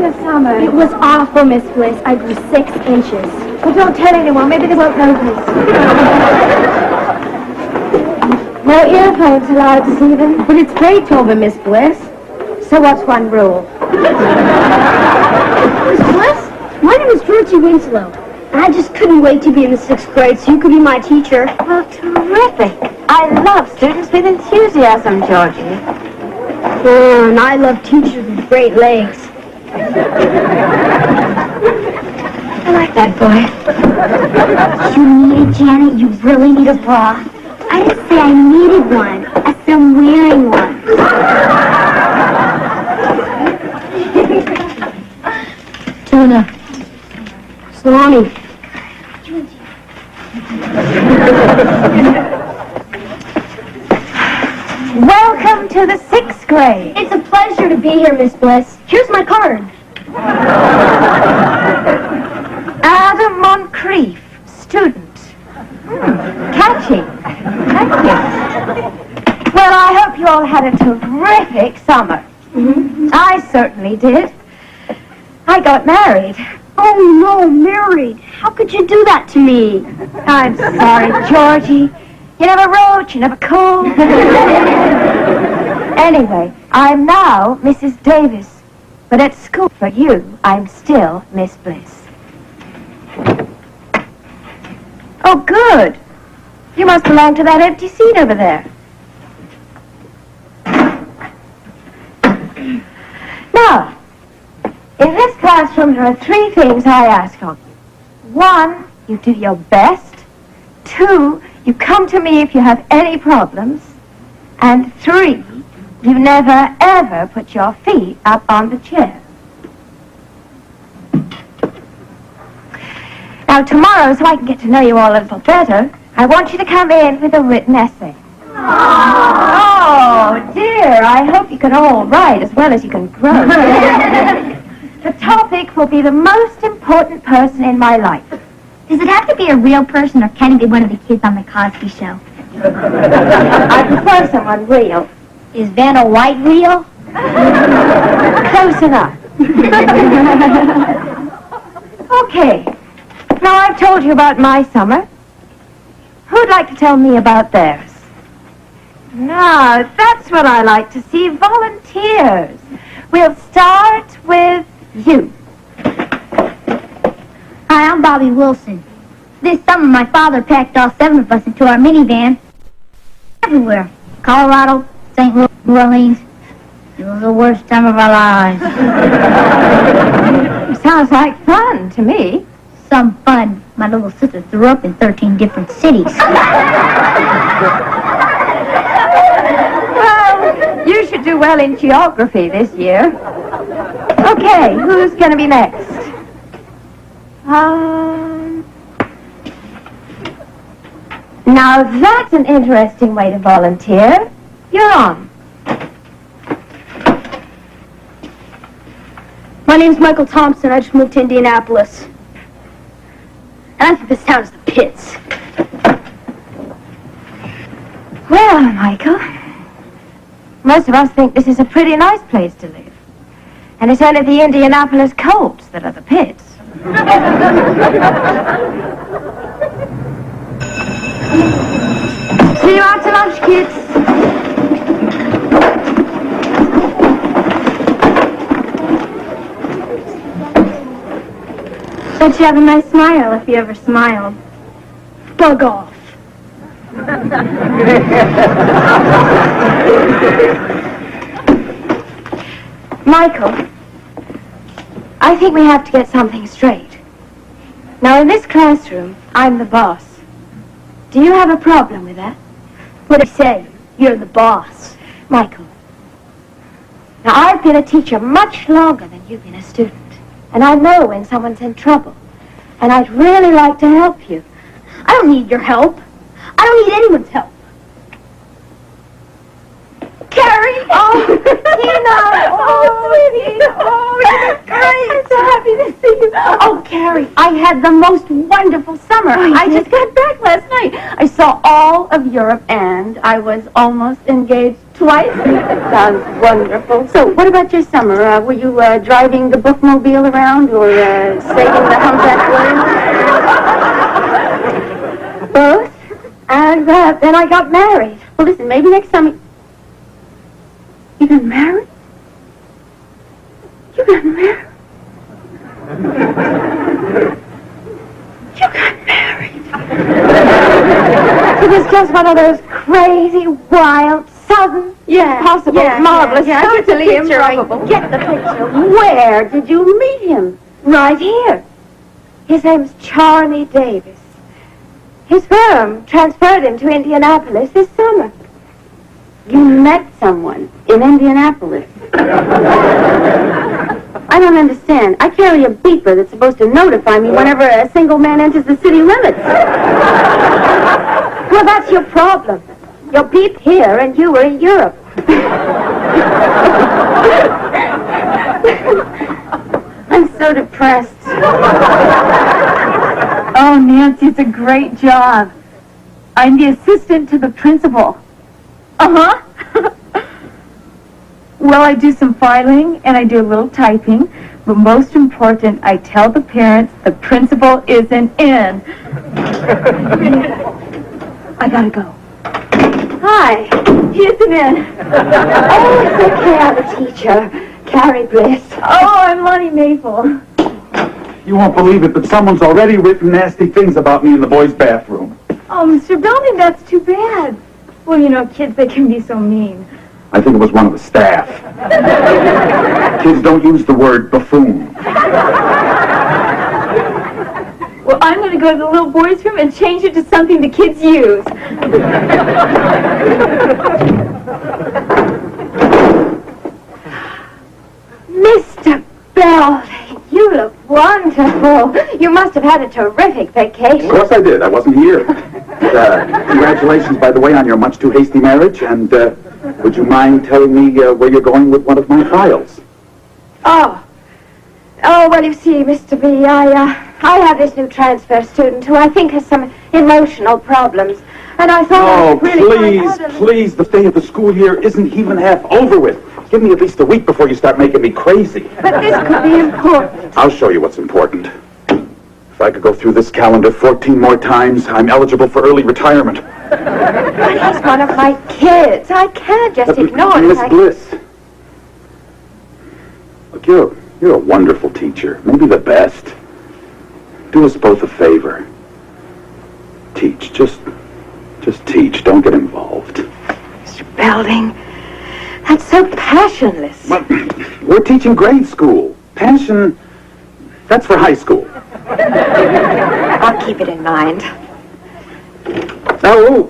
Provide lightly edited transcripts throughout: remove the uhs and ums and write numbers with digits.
your summer? It was awful, Miss Bliss. I grew 6 inches. Well, don't tell anyone. Maybe they won't notice. No earphones allowed, Stephen. But it's Beethoven, Miss Bliss. So what's one rule? Miss Bliss, my name is Georgie Winslow. And I just couldn't wait to be in the 6th grade so you could be my teacher. Well, terrific. I love students with enthusiasm, Georgie. And I love teachers with great legs. I like that boy. You need it, Janet? You really need a bra? I didn't say I needed one. I said I'm wearing one. Tuna. Salami. Welcome to the 6th grade. It's a pleasure to be here, Miss Bliss. Here's my card. Adam Moncrief, student. Catchy. Thank you. Well, I hope you all had a terrific summer. Mm-hmm. I certainly did. I got married. Oh, no, married. How could you do that to me? I'm sorry, Georgie. You never wrote, you never called. Anyway, I'm now Mrs. Davis. But at school for you, I'm still Miss Bliss. Oh, good. You must belong to that empty seat over there. Now, in this classroom, there are 3 things I ask of you. 1, you do your best. 2, you come to me if you have any problems. And 3, you never, ever put your feet up on the chair. Now, tomorrow, so I can get to know you all a little better, I want you to come in with a written essay. Oh, dear, I hope you can all write as well as you can grow. The topic will be the most important person in my life. Does it have to be a real person, or can it be one of the kids on the Cosby Show? I prefer someone real. Is Vanna White real? Close enough. Okay. Now I've told you about my summer. Who'd like to tell me about theirs? Now, that's what I like to see, volunteers. We'll start with you. Hi, I'm Bobby Wilson. This summer, my father packed all 7 of us into our minivan. Everywhere. Colorado, St. Louis, New Orleans. It was the worst time of our lives. Sounds like fun to me. Some fun. My little sister threw up in 13 different cities. Well, you should do well in geography this year. Okay, who's going to be next? Now that's an interesting way to volunteer. You're on. My name's Michael Thompson. I just moved to Indianapolis. And I think this town is the pits. Well, Michael, most of us think this is a pretty nice place to live. And it's only the Indianapolis Colts that are the pits. See you after lunch, kids. Bet you have a nice smile if you ever smiled. Bug off. Michael, I think we have to get something straight. Now, in this classroom, I'm the boss. Do you have a problem with that? What I say, you're the boss. Michael, now I've been a teacher much longer than you've been a student. And I know when someone's in trouble. And I'd really like to help you. I don't need your help. I don't need anyone's help. Carrie! Oh, Tina! Oh, sweetie! Oh, you're great! I'm so happy to see you. Oh, Carrie, I had the most wonderful summer. I just got back last night. I saw all of Europe, and I was almost engaged Twice? Sounds wonderful. So, what about your summer? Were you driving the bookmobile around or sailing the humpback whale? Both. And then I got married. Well, listen, maybe next summer... You got married? You got married? You got married? It was just one of those crazy, wild, sudden, impossible, marvelous, totally improbable. I get the picture. Where did you meet him? Right here. His name's Charlie Davis. His firm transferred him to Indianapolis this summer. You met someone in Indianapolis. I don't understand. I carry a beeper that's supposed to notify me whenever a single man enters the city limits. Well, that's your problem. You're beep here and you were in Europe. I'm so depressed. Oh, Nancy, it's a great job. I'm the assistant to the principal. Uh-huh. Well, I do some filing and I do a little typing, but most important, I tell the parents the principal isn't in. I gotta go. Hi. He isn't in. Oh, it's okay, I'm a teacher. Carrie Bliss. Oh, I'm Lonnie Maple. You won't believe it, but someone's already written nasty things about me in the boys' bathroom. Oh, Mr. Belding, that's too bad. Well, you know, kids, they can be so mean. I think it was one of the staff. Kids don't use the word buffoon. Well, I'm going to go to the little boys' room and change it to something the kids use. Mr. Belding, you look wonderful. You must have had a terrific vacation. Of course I did. I wasn't here. Congratulations, by the way, on your much too hasty marriage. And would you mind telling me where you're going with one of my files? Oh, well, you see, Mr. B, I have this new transfer student who I think has some emotional problems. And I thought I Oh, could really please, the day of the school year isn't even half over with. Give me at least a week before you start making me crazy. But this could be important. I'll show you what's important. If I could go through this calendar 14 more times, I'm eligible for early retirement. But he's one of my kids. I can't just ignore it. Ms Bliss. Look, you're a wonderful teacher. Maybe the best. Do us both a favor. Teach. Just teach. Don't get involved. Mr. Belding, that's so passionless. Well, we're teaching grade school. Passion, that's for high school. I'll keep it in mind. Oh,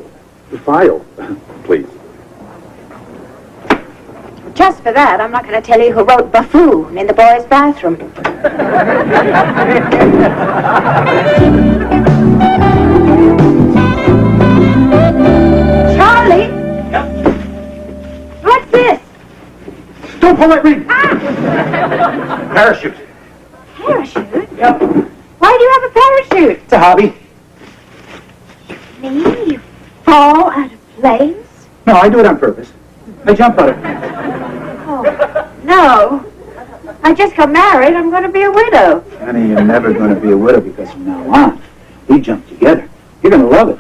the file, please. Just for that, I'm not going to tell you who wrote buffoon in the boys' bathroom. Charlie? Yep. What's this? Don't pull that ring. Parachute. Parachute? Yep. Why do you have a parachute? It's a hobby. Me? You fall out of planes? No, I do it on purpose. I jump out of it. Oh, no. I just got married. I'm going to be a widow. Honey, you're never going to be a widow because from now on, we jump together. You're going to love it.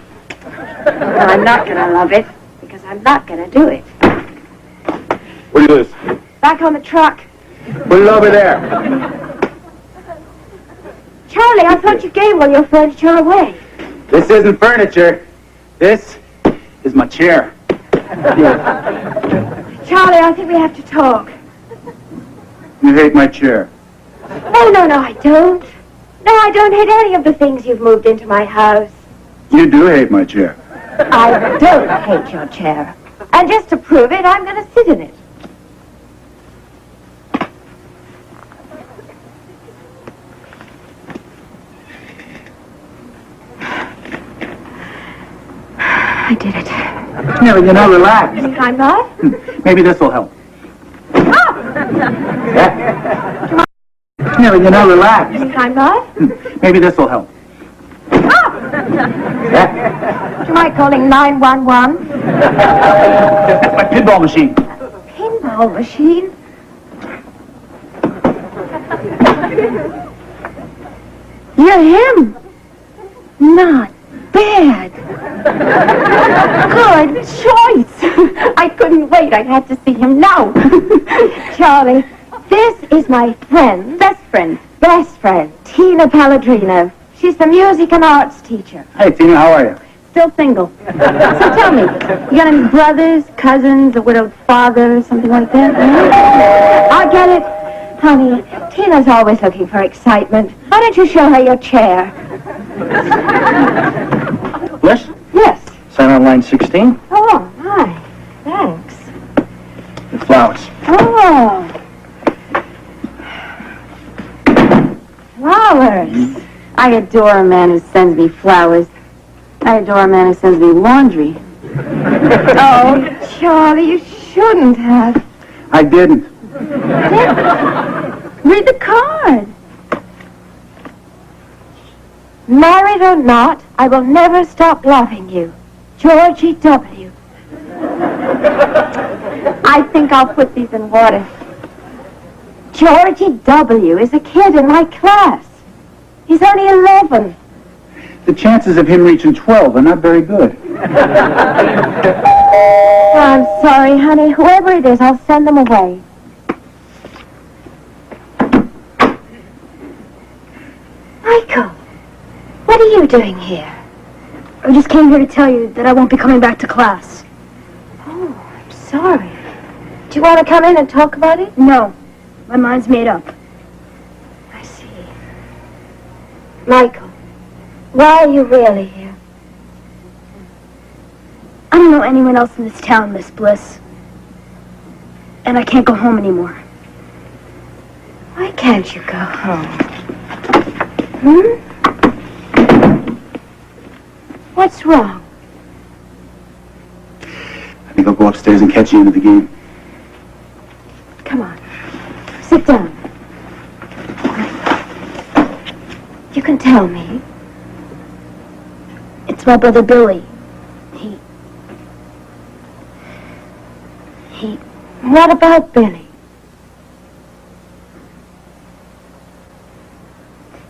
No, I'm not going to love it because I'm not going to do it. Where do you live? Back on the truck. Put it over there. Charlie, I thought you gave all your furniture away. This isn't furniture. This is my chair. Charlie, I think we have to talk. You hate my chair. Oh, no, I don't. No, I don't hate any of the things you've moved into my house. You do hate my chair. I don't hate your chair. And just to prove it, I'm going to sit in it. I did it. No, you know, relax. I'm not? Maybe this will help. Oh! Yeah. No, you know, relax. I'm not? Maybe this will help. Oh! Yeah. Do you mind calling 911? That's my pinball machine. Pinball machine? You're him. Not bad. Good choice. I couldn't wait. I had to see him now. Charlie, this is my friend. Best friend, Tina Palladrino. She's the music and arts teacher. Hey, Tina, how are you? Still single. So tell me, you got any brothers, cousins, a widowed father, something like that? I get it. Honey, Tina's always looking for excitement. Why don't you show her your chair? Bliss? Yes. Sign on line 16. Oh, hi. Thanks. The flowers. Oh. Flowers. I adore a man who sends me flowers. I adore a man who sends me laundry. Oh, Charlie, you shouldn't have. I didn't. Read the card. Married or not, I will never stop loving you. Georgie W. I think I'll put these in water. Georgie W. is a kid in my class. He's only 11. The chances of him reaching 12 are not very good. Oh, I'm sorry, honey. Whoever it is, I'll send them away. Michael, what are you doing here? I just came here to tell you that I won't be coming back to class. Oh, I'm sorry. Do you want to come in and talk about it? No, my mind's made up. I see. Michael, why are you really here? I don't know anyone else in this town, Ms Bliss. And I can't go home anymore. Why can't you go home? Hmm? What's wrong? I think I'll go upstairs and catch you into the game. Come on. Sit down. You can tell me. It's my brother Billy. What about Billy?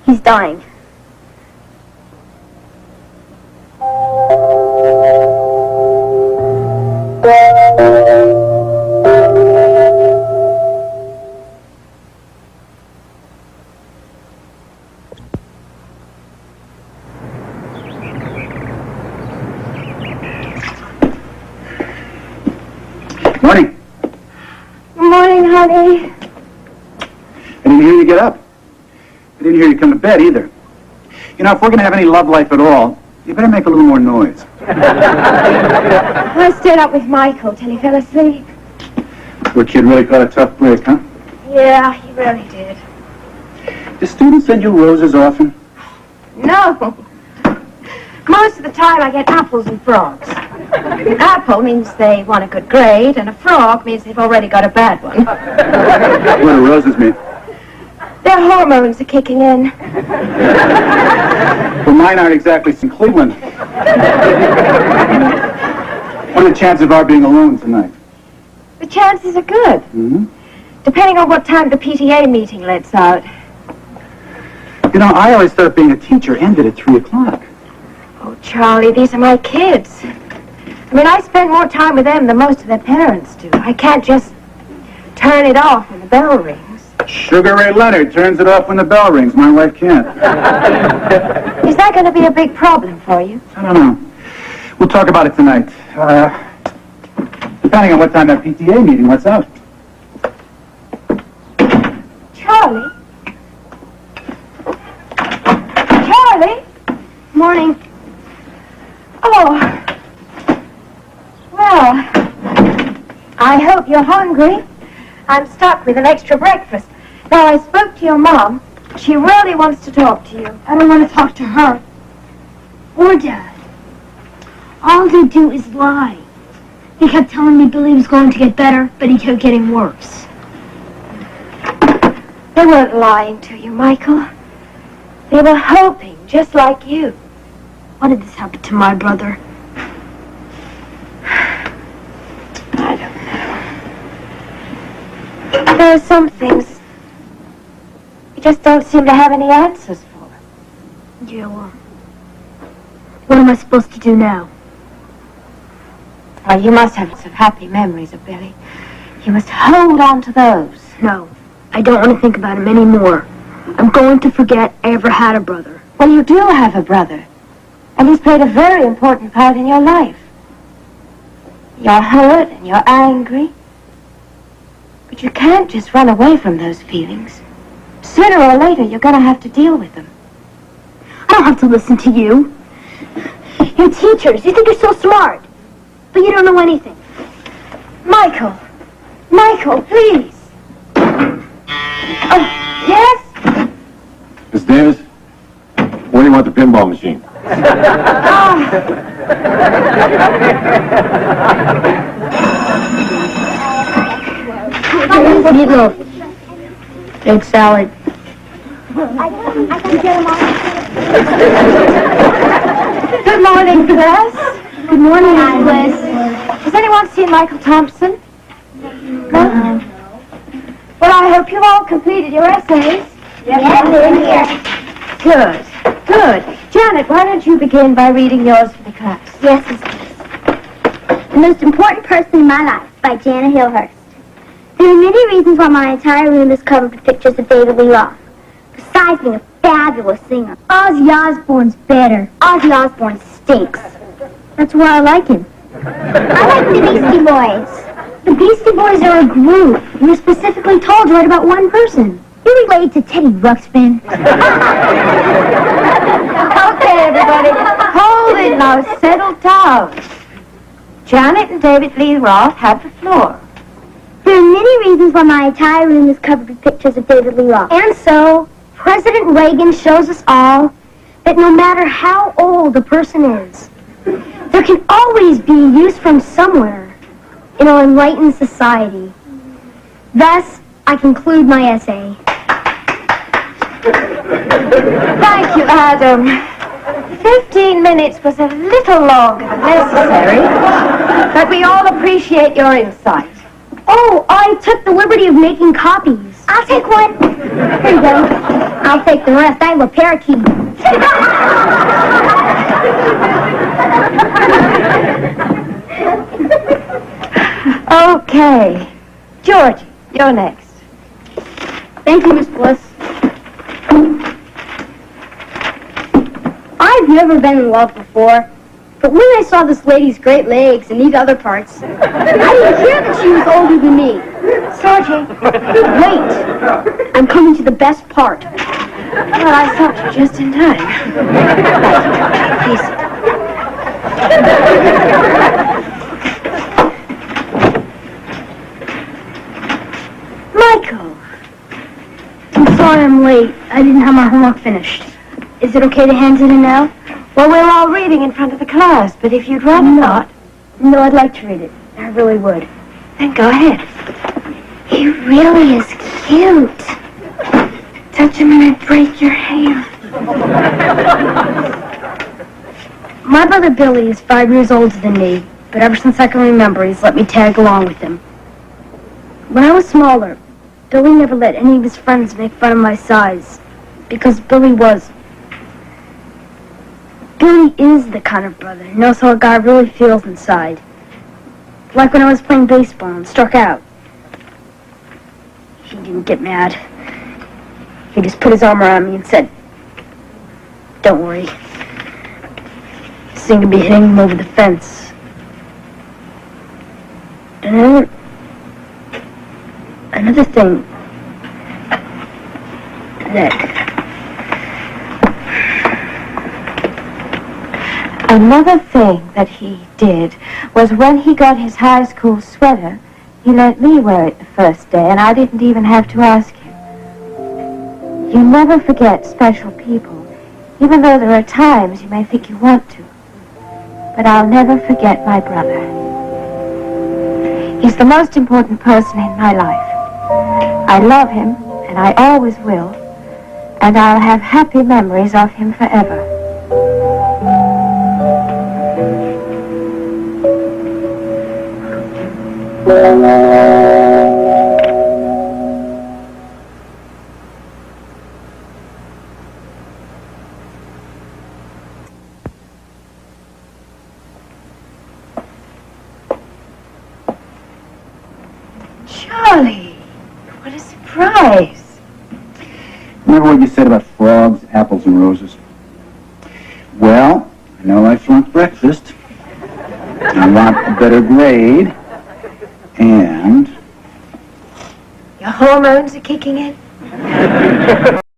He's dying. Morning. Good morning, honey. I didn't hear you get up. I didn't hear you come to bed either. You know, if we're going to have any love life at all, you better make a little more noise. I stayed up with Michael till he fell asleep. Poor kid really caught a tough break, huh? Yeah, he really did. Do students send you roses often? No. Most of the time I get apples and frogs. An apple means they want a good grade, and a frog means they've already got a bad one. What do roses mean? Their hormones are kicking in. Well, mine aren't exactly in Cleveland. What are the chances of our being alone tonight? The chances are good, Mm-hmm. depending on what time the PTA meeting lets out. You know, I always thought being a teacher ended at 3 o'clock. Oh, Charlie, these are my kids. I mean, I spend more time with them than most of their parents do. I can't just turn it off when the bell rings. Sugar Ray Leonard turns it off when the bell rings. My wife can't. Is that going to be a big problem for you? I don't know. We'll talk about it tonight. Depending on what time that PTA meeting lets out. Charlie? Charlie? Morning. Oh. Well, I hope you're hungry. I'm stuck with an extra breakfast. Now, I spoke to your mom. She really wants to talk to you. I don't want to talk to her. Or Dad. All they do is lie. He kept telling me Billy was going to get better, but he kept getting worse. They weren't lying to you, Michael. They were hoping, just like you. Why did this happen to my brother? are some things you just don't seem to have any answers for. Yeah, well, what am I supposed to do now? Oh, you must have some happy memories of Billy. You must hold on to those. No, I don't want to think about him anymore. I'm going to forget I ever had a brother. Well, you do have a brother, and he's played a very important part in your life. You're hurt and you're angry, but you can't just run away from those feelings. Sooner or later, you're going to have to deal with them. I don't have to listen to you. You're teachers. You think you're so smart, but you don't know anything. Michael! Michael, please! Yes? Miss Davis, where do you want the pinball machine? Meatloaf. Egg salad. Good morning, class. Good morning, Ms Bliss. Has anyone seen Michael Thompson? No? Well, I hope you've all completed your essays. Yes, we're here. Good, good. Janet, why don't you begin by reading yours for the class? Yes, Ms Bliss. The Most Important Person in My Life by Jana Hillhurst. There are many reasons why my entire room is covered with pictures of David Lee Roth. Besides being a fabulous singer, Ozzy Osbourne's better. Ozzy Osbourne stinks. That's why I like him. I like the Beastie Boys. The Beastie Boys are a group. You were specifically told to write about one person. You're related to Teddy Ruxpin. Okay, everybody, hold it now. Settle down. Janet and David Lee Roth have the floor. There are many reasons why my entire room is covered with pictures of David Lee Roth. And so, President Reagan shows us all that no matter how old a person is, there can always be use from somewhere in our enlightened society. Thus, I conclude my essay. Thank you, Adam. 15 minutes was a little longer than necessary, but we all appreciate your insight. Oh, I took the liberty of making copies. I'll take one. Here you go. I'll take the rest. I have a parakeet. Okay. Georgie, you're next. Thank you, Ms Bliss. I've never been in love before, but when I saw this lady's great legs and these other parts, I didn't care that she was older than me. Georgie, wait. I'm coming to the best part. Well, I stopped you just in time. Please. Michael. I'm sorry I'm late. I didn't have my homework finished. Is it okay to hand it in now? Well, we're all reading in front of the class, but if you'd rather not, No, I'd like to read it. I really would. then go ahead. He really is cute. Touch him and I'd break your hand. My brother Billy is 5 years older than me, but ever since I can remember, he's let me tag along with him. When I was smaller, Billy never let any of his friends make fun of my size, because Billy is the kind of brother who knows how a guy really feels inside. Like when I was playing baseball and struck out. He didn't get mad. He just put his arm around me and said, "Don't worry. This thing could be hitting him over the fence." And another thing that Another thing that he did was when he got his high school sweater, he let me wear it the first day, and I didn't even have to ask him. You never forget special people, even though there are times you may think you want to. But I'll never forget my brother. He's the most important person in my life. I love him, and I always will, and I'll have happy memories of him forever. Charlie, what a surprise. Remember what you said about frogs, apples, and roses? Well, I know I flunked breakfast. I want a better grade. And Your hormones are kicking in?